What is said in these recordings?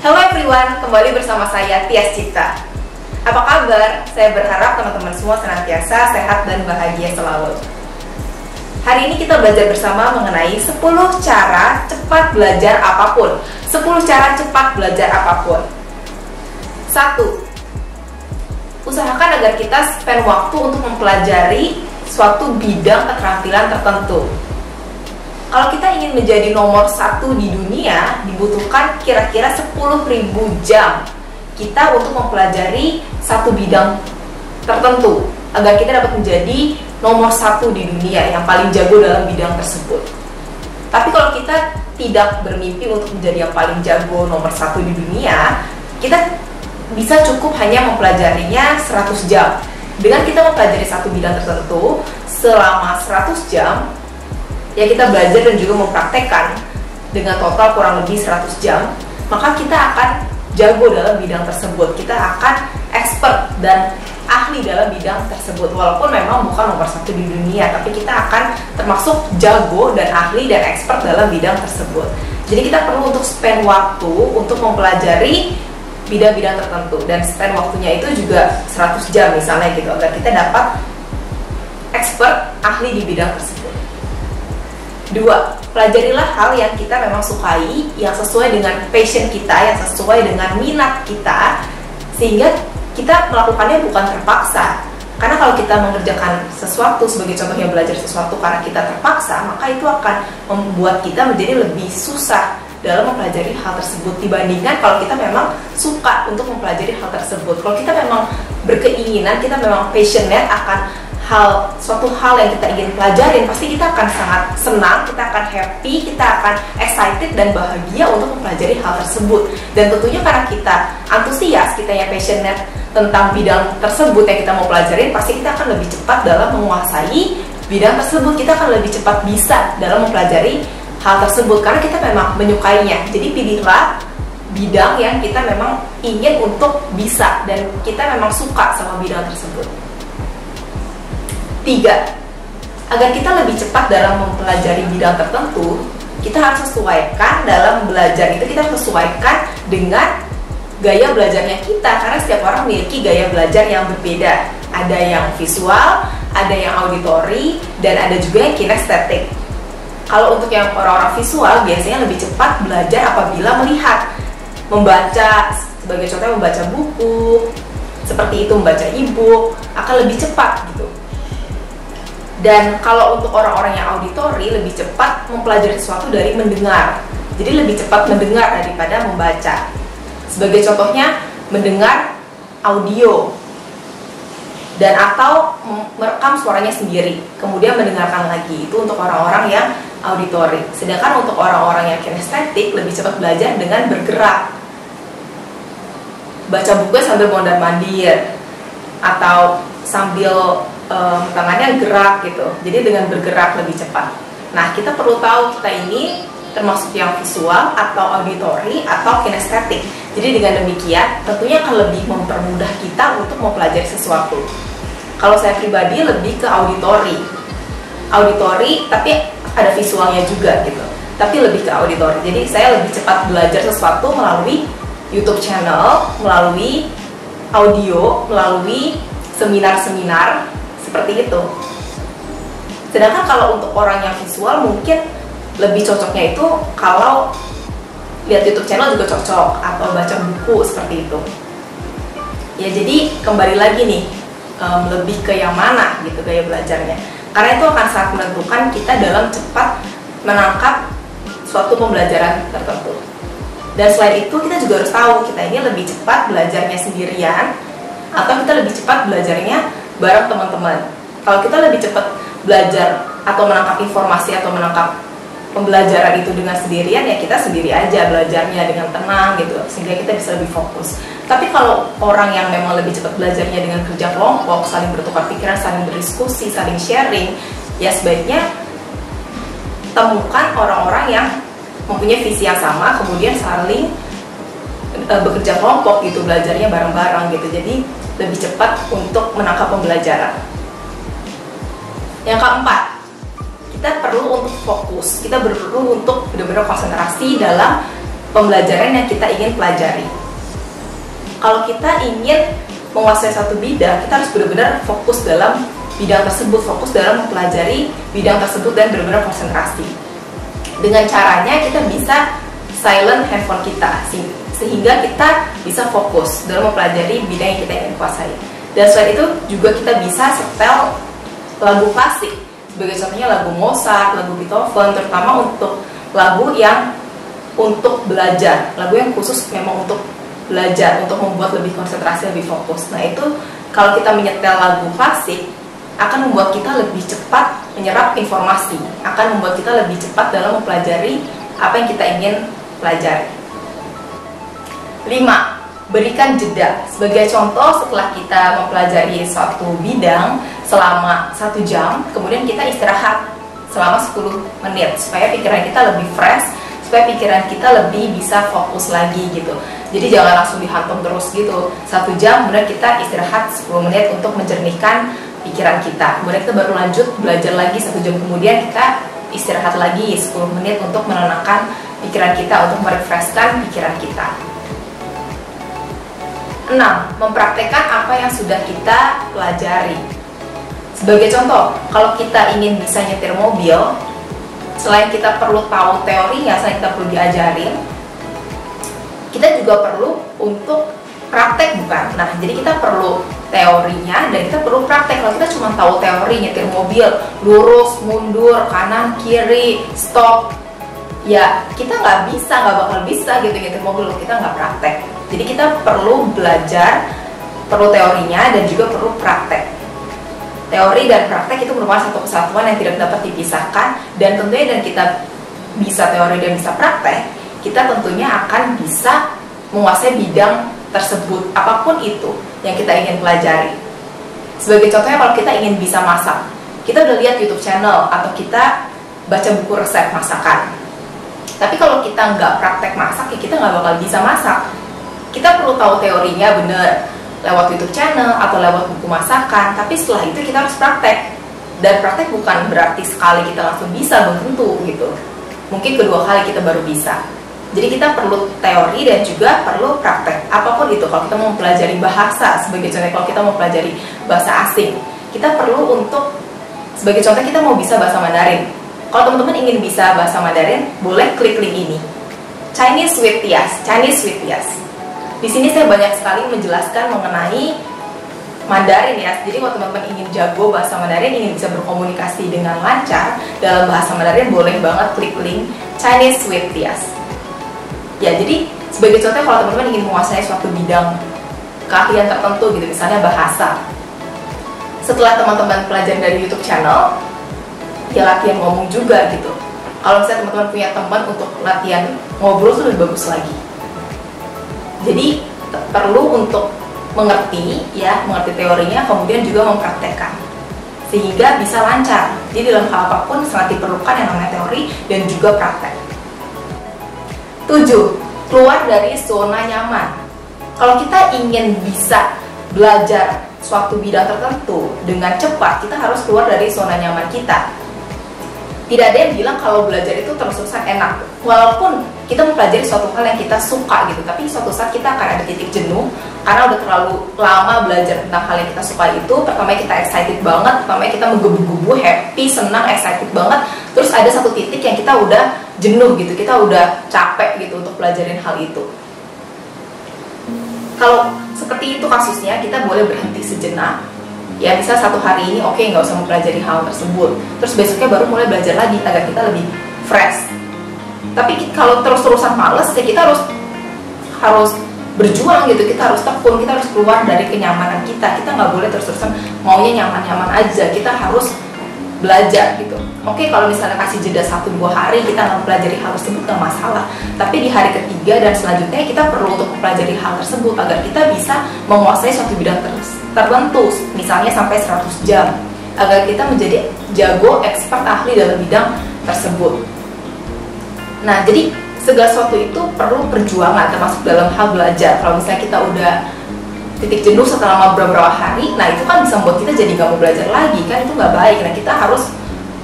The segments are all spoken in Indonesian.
Hello everyone, kembali bersama saya Tias Cipta. Apa kabar? Saya berharap teman-teman semua senantiasa sehat dan bahagia selalu. Hari ini kita belajar bersama mengenai 10 cara cepat belajar apapun. 10 cara cepat belajar apapun. 1. Usahakan agar kita spend waktu untuk mempelajari suatu bidang keterampilan tertentu. Kalau kita ingin menjadi nomor 1 di dunia, dibutuhkan kira-kira 10.000 jam kita untuk mempelajari satu bidang tertentu agar kita dapat menjadi nomor 1 di dunia yang paling jago dalam bidang tersebut. Tapi kalau kita tidak bermimpi untuk menjadi yang paling jago nomor 1 di dunia, kita bisa cukup hanya mempelajarinya 100 jam. Dengan kita mempelajari satu bidang tertentu selama 100 jam, ya kita belajar dan juga mempraktekkan dengan total kurang lebih 100 jam, maka kita akan jago dalam bidang tersebut. Kita akan expert dan ahli dalam bidang tersebut. Walaupun memang bukan nomor 1 di dunia, tapi kita akan termasuk jago dan ahli dan expert dalam bidang tersebut. Jadi kita perlu untuk spend waktu untuk mempelajari bidang-bidang tertentu, dan spend waktunya itu juga 100 jam misalnya gitu, agar kita dapat expert ahli di bidang tersebut. 2. Pelajarilah hal yang kita memang sukai, yang sesuai dengan passion kita, yang sesuai dengan minat kita, sehingga kita melakukannya bukan terpaksa. Karena kalau kita mengerjakan sesuatu, sebagai contohnya belajar sesuatu karena kita terpaksa, maka itu akan membuat kita menjadi lebih susah dalam mempelajari hal tersebut dibandingkan kalau kita memang suka untuk mempelajari hal tersebut. Kalau kita memang berkeinginan, kita memang passionate akan suatu hal yang kita ingin pelajarin, pasti kita akan sangat senang, kita akan happy, kita akan excited dan bahagia untuk mempelajari hal tersebut. Dan tentunya karena kita antusias, kita yang passionate tentang bidang tersebut yang kita mau pelajarin, pasti kita akan lebih cepat dalam menguasai bidang tersebut. Kita akan lebih cepat bisa dalam mempelajari hal tersebut karena kita memang menyukainya. Jadi pilihlah bidang yang kita memang ingin untuk bisa dan kita memang suka sama bidang tersebut. 3. Agar kita lebih cepat dalam mempelajari bidang tertentu, kita harus sesuaikan dalam belajar itu, kita harus sesuaikan dengan gaya belajarnya kita, karena setiap orang memiliki gaya belajar yang berbeda. Ada yang visual, ada yang auditory, dan ada juga yang kinestetik. Kalau untuk yang orang-orang visual, biasanya lebih cepat belajar apabila melihat, membaca, sebagai contoh membaca buku, seperti itu, membaca e-book, akan lebih cepat gitu. Dan kalau untuk orang-orang yang auditori, lebih cepat mempelajari sesuatu dari mendengar. Jadi lebih cepat mendengar daripada membaca. Sebagai contohnya, mendengar audio dan atau merekam suaranya sendiri, kemudian mendengarkan lagi. Itu untuk orang-orang yang auditori. Sedangkan untuk orang-orang yang kinestetik, lebih cepat belajar dengan bergerak. Baca buku sambil mondar-mandir atau sambil tangannya gerak gitu. Jadi dengan bergerak lebih cepat. Nah, kita perlu tahu kita ini termasuk yang visual atau auditory atau kinestetik. Jadi dengan demikian tentunya akan lebih mempermudah kita untuk mempelajari sesuatu. Kalau saya pribadi lebih ke auditory. Auditory tapi ada visualnya juga gitu. Tapi lebih ke auditory. Jadi saya lebih cepat belajar sesuatu melalui YouTube channel, melalui audio, melalui seminar-seminar seperti itu. Sedangkan kalau untuk orang yang visual mungkin lebih cocoknya itu kalau lihat YouTube channel juga cocok, atau baca buku seperti itu. Ya, jadi kembali lagi nih, lebih ke yang mana gitu gaya belajarnya. Karena itu akan sangat menentukan kita dalam cepat menangkap suatu pembelajaran tertentu. Dan selain itu kita juga harus tahu kita ini lebih cepat belajarnya sendirian atau kita lebih cepat belajarnya bareng teman-teman. Kalau kita lebih cepat belajar atau menangkap informasi atau menangkap pembelajaran itu dengan sendirian, ya kita sendiri aja belajarnya dengan tenang gitu, sehingga kita bisa lebih fokus. Tapi kalau orang yang memang lebih cepat belajarnya dengan kerja kelompok, saling bertukar pikiran, saling berdiskusi, saling sharing, ya sebaiknya temukan orang-orang yang mempunyai visi yang sama, kemudian saling bekerja kelompok gitu, belajarnya bareng-bareng gitu. Jadi lebih cepat untuk menangkap pembelajaran. Yang keempat, kita perlu untuk fokus, kita perlu untuk benar-benar konsentrasi dalam pembelajaran yang kita ingin pelajari. Kalau kita ingin menguasai satu bidang, kita harus benar-benar fokus dalam bidang tersebut, fokus dalam mempelajari bidang tersebut dan benar-benar konsentrasi. Dengan caranya kita bisa silent handphone kita, sehingga kita bisa fokus dalam mempelajari bidang yang kita ingin kuasai. Dan selain itu juga kita bisa setel lagu klasik, sebagai contohnya lagu Mozart, lagu Beethoven, terutama untuk lagu yang untuk belajar, lagu yang khusus memang untuk belajar, untuk membuat lebih konsentrasi, lebih fokus. Nah itu kalau kita menyetel lagu klasik akan membuat kita lebih cepat menyerap informasi, akan membuat kita lebih cepat dalam mempelajari apa yang kita ingin pelajari. 5. Berikan jeda. Sebagai contoh, setelah kita mempelajari suatu bidang selama 1 jam, kemudian kita istirahat selama 10 menit supaya pikiran kita lebih fresh, supaya pikiran kita lebih bisa fokus lagi gitu. Jadi jangan langsung dihantam terus gitu 1 jam, kemudian kita istirahat 10 menit untuk menjernihkan pikiran kita. Kemudian kita baru lanjut belajar lagi 1 jam kemudian, kita istirahat lagi 10 menit untuk menenangkan pikiran kita, untuk merefreshkan pikiran kita. 6. Mempraktekkan apa yang sudah kita pelajari. Sebagai contoh, kalau kita ingin bisa nyetir mobil, selain kita perlu tahu teorinya, selain kita perlu diajarin, kita juga perlu untuk praktek, bukan? Nah, jadi kita perlu teorinya dan kita perlu praktek. Kalau kita cuma tahu teori nyetir mobil, lurus, mundur, kanan, kiri, stop, ya kita nggak bakal bisa gitu nyetir mobil, kita nggak praktek. Jadi kita perlu belajar, perlu teorinya dan juga perlu praktek. Teori dan praktek itu merupakan satu kesatuan yang tidak dapat dipisahkan, dan tentunya dan kita bisa teori dan bisa praktek, kita tentunya akan bisa menguasai bidang tersebut, apapun itu yang kita ingin pelajari. Sebagai contohnya, kalau kita ingin bisa masak, kita udah lihat YouTube channel atau kita baca buku resep masakan. Tapi kalau kita nggak praktek masak, ya kita nggak bakal bisa masak. Kita perlu tahu teorinya bener lewat YouTube channel atau lewat buku masakan, tapi setelah itu kita harus praktek. Dan praktek bukan berarti sekali kita langsung bisa, belum tentu gitu. Mungkin kedua kali kita baru bisa. Jadi kita perlu teori dan juga perlu praktek. Apapun itu, kalau kita mau mempelajari bahasa, sebagai contoh kalau kita mau mempelajari bahasa asing, kita perlu untuk, sebagai contoh kita mau bisa bahasa Mandarin. Kalau teman-teman ingin bisa bahasa Mandarin, boleh klik link ini, Chinese with Tias, Chinese with Tias. Di sini saya banyak sekali menjelaskan mengenai Mandarin ya. Jadi kalau teman-teman ingin jago bahasa Mandarin, ingin bisa berkomunikasi dengan lancar dalam bahasa Mandarin, boleh banget klik link Chinese with Tias. Ya, jadi sebagai contoh kalau teman-teman ingin menguasai suatu bidang keahlian tertentu gitu, misalnya bahasa. Setelah teman-teman pelajari dari YouTube channel, ya latihan ngomong juga gitu. Kalau misalnya teman-teman punya teman untuk latihan ngobrol itu lebih bagus lagi. Jadi perlu untuk mengerti teorinya, kemudian juga mempraktekkan sehingga bisa lancar. Jadi dalam hal apapun sangat diperlukan yang namanya teori dan juga praktek. 7. Keluar dari zona nyaman. Kalau kita ingin bisa belajar suatu bidang tertentu dengan cepat, kita harus keluar dari zona nyaman kita. Tidak ada yang bilang kalau belajar itu terus-terusan enak. Walaupun kita mempelajari suatu hal yang kita suka gitu, tapi suatu saat kita akan ada titik jenuh karena udah terlalu lama belajar tentang hal yang kita suka itu. Pertama kita excited banget, pertama kita menggebu-gebu, happy, senang, excited banget. Terus ada satu titik yang kita udah jenuh gitu, kita udah capek gitu untuk pelajarin hal itu. Kalau seperti itu kasusnya, kita boleh berhenti sejenak. Ya, bisa satu hari ini oke, nggak usah mempelajari hal tersebut. Terus besoknya baru mulai belajar lagi agar kita lebih fresh. Tapi kalau terus-terusan males, ya kita harus berjuang gitu, kita harus tekun, kita harus keluar dari kenyamanan kita. Kita nggak boleh terus-terusan maunya nyaman-nyaman aja, kita harus belajar gitu. Oke, kalau misalnya kasih jeda 1-2 hari kita nggak mempelajari hal tersebut nggak masalah. Tapi di hari ketiga dan selanjutnya kita perlu untuk mempelajari hal tersebut agar kita bisa menguasai suatu bidang tertentu, misalnya sampai 100 jam, agar kita menjadi jago, expert, ahli dalam bidang tersebut. Nah, jadi segala sesuatu itu perlu perjuangan, termasuk dalam hal belajar. Kalau misalnya kita udah titik jenuh setelah beberapa hari, nah itu kan bisa membuat kita jadi nggak mau belajar lagi, kan itu nggak baik. Nah, kita harus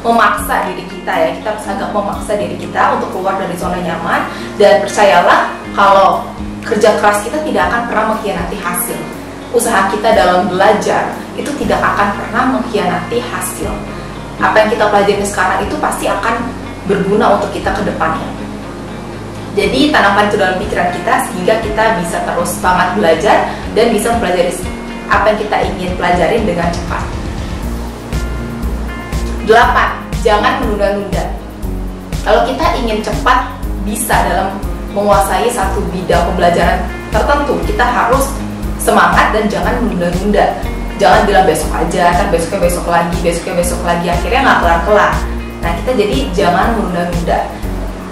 memaksa diri kita ya, kita harus agak memaksa diri kita untuk keluar dari zona nyaman. Dan percayalah, kalau kerja keras kita tidak akan pernah mengkhianati hasil. Usaha kita dalam belajar itu tidak akan pernah mengkhianati hasil. Apa yang kita pelajari sekarang itu pasti akan berguna untuk kita ke depannya. Jadi tanamkan itu dalam pikiran kita sehingga kita bisa terus semangat belajar dan bisa mempelajari apa yang kita ingin pelajarin dengan cepat. 8. Jangan menunda-nunda. Kalau kita ingin cepat bisa dalam menguasai satu bidang pembelajaran tertentu, kita harus semangat dan jangan menunda-nunda. Jangan bilang besok aja, kan besoknya besok lagi, akhirnya nggak kelar-kelar. Nah, kita jadi jangan menunda-nunda.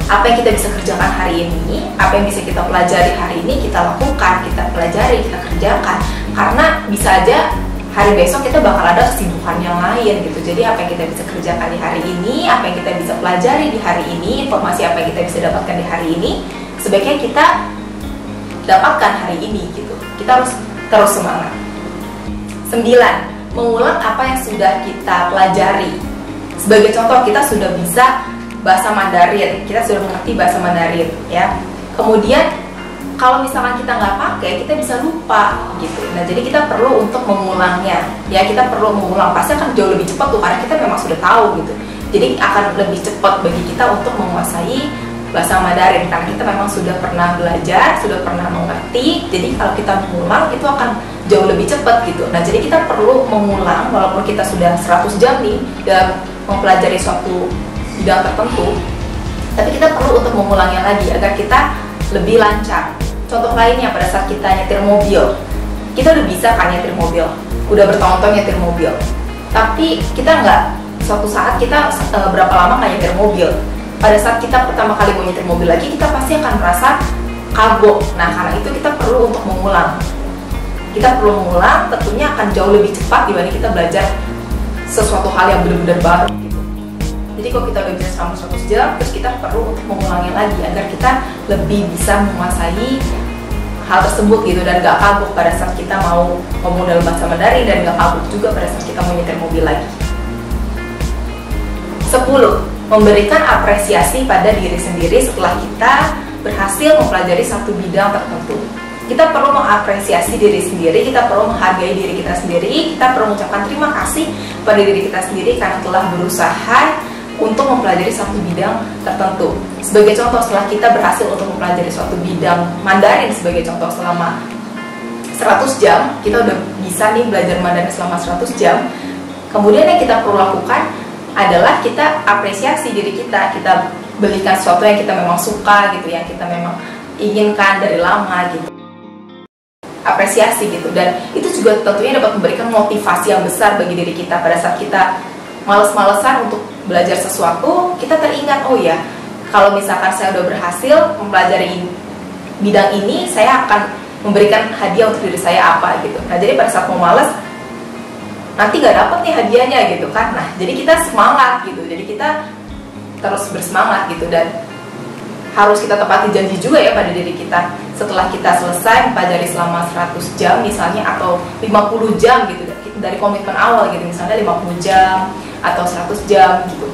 Apa yang kita bisa kerjakan hari ini, apa yang bisa kita pelajari hari ini, kita lakukan, kita pelajari, kita kerjakan. Karena bisa aja hari besok kita bakal ada kesibukan yang lain gitu. Jadi apa yang kita bisa kerjakan di hari ini, apa yang kita bisa pelajari di hari ini, informasi apa yang kita bisa dapatkan di hari ini, sebaiknya kita dapatkan hari ini gitu. Kita harus terus semangat. 9. Mengulang apa yang sudah kita pelajari. Sebagai contoh, kita sudah bisa bahasa Mandarin, kita sudah mengerti bahasa Mandarin ya. Kemudian kalau misalkan kita nggak pakai, kita bisa lupa gitu. Nah, jadi kita perlu untuk mengulangnya ya, kita perlu mengulang. Pasti akan jauh lebih cepat tuh, karena kita memang sudah tahu gitu. Jadi akan lebih cepat bagi kita untuk menguasai bahasa Mandarin karena kita memang sudah pernah belajar, sudah pernah mengerti. Jadi kalau kita mengulang itu akan jauh lebih cepat gitu. Nah, jadi kita perlu mengulang walaupun kita sudah 100 jam nih dalam mempelajari suatu bidang tertentu, tapi kita perlu untuk mengulangnya lagi agar kita lebih lancar. Contoh lainnya, pada saat kita nyetir mobil, kita udah bisa kan nyetir mobil, udah bertahun-tahun nyetir mobil, tapi kita nggak, suatu saat kita berapa lama nggak nyetir mobil. Pada saat kita pertama kali mau nyetir mobil lagi, kita pasti akan merasa kagok. Nah, karena itu kita perlu untuk mengulang. Kita perlu mengulang, tentunya akan jauh lebih cepat dibanding kita belajar sesuatu hal yang benar-benar baru gitu. Jadi kalau kita udah bisa selama 100 jam, terus kita perlu untuk mengulangnya lagi agar kita lebih bisa menguasai hal tersebut gitu, dan gak kagok pada saat kita mau ngomong dalam bahasa Mandarin, dan gak kagok juga pada saat kita mau nyetir mobil lagi. 10. Memberikan apresiasi pada diri sendiri setelah kita berhasil mempelajari satu bidang tertentu. Kita perlu mengapresiasi diri sendiri, kita perlu menghargai diri kita sendiri, kita perlu mengucapkan terima kasih pada diri kita sendiri karena telah berusaha untuk mempelajari satu bidang tertentu. Sebagai contoh, setelah kita berhasil untuk mempelajari suatu bidang Mandarin sebagai contoh selama 100 jam, kita udah bisa nih belajar Mandarin selama 100 jam. Kemudian yang kita perlu lakukan adalah kita apresiasi diri kita belikan sesuatu yang kita memang suka gitu, yang kita memang inginkan dari lama gitu. Apresiasi gitu, dan itu juga tentunya dapat memberikan motivasi yang besar bagi diri kita. Pada saat kita males-malesan untuk belajar sesuatu, kita teringat, oh ya, kalau misalkan saya udah berhasil mempelajari bidang ini, saya akan memberikan hadiah untuk diri saya apa gitu. Nah, jadi pada saat mau males, nanti gak dapet nih hadiahnya gitu kan. Nah, jadi kita semangat gitu, jadi kita terus bersemangat gitu, dan harus kita tepati janji juga ya pada diri kita. Setelah kita selesai mempelajari selama 100 jam misalnya, atau 50 jam gitu, dari komitmen awal gitu, misalnya 50 jam atau 100 jam gitu,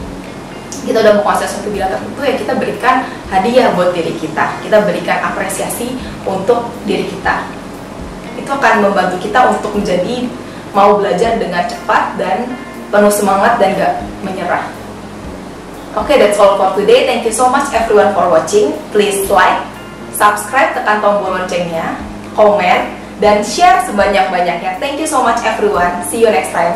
kita udah menguasai suatu bidang tertentu, ya kita berikan hadiah buat diri kita, kita berikan apresiasi untuk diri kita. Itu akan membantu kita untuk menjadi mau belajar dengan cepat dan penuh semangat dan gak menyerah. Okay, that's all for today. Thank you so much everyone for watching. Please like, subscribe, tekan tombol loncengnya, komen, dan share sebanyak-banyaknya. Thank you so much everyone. See you next time.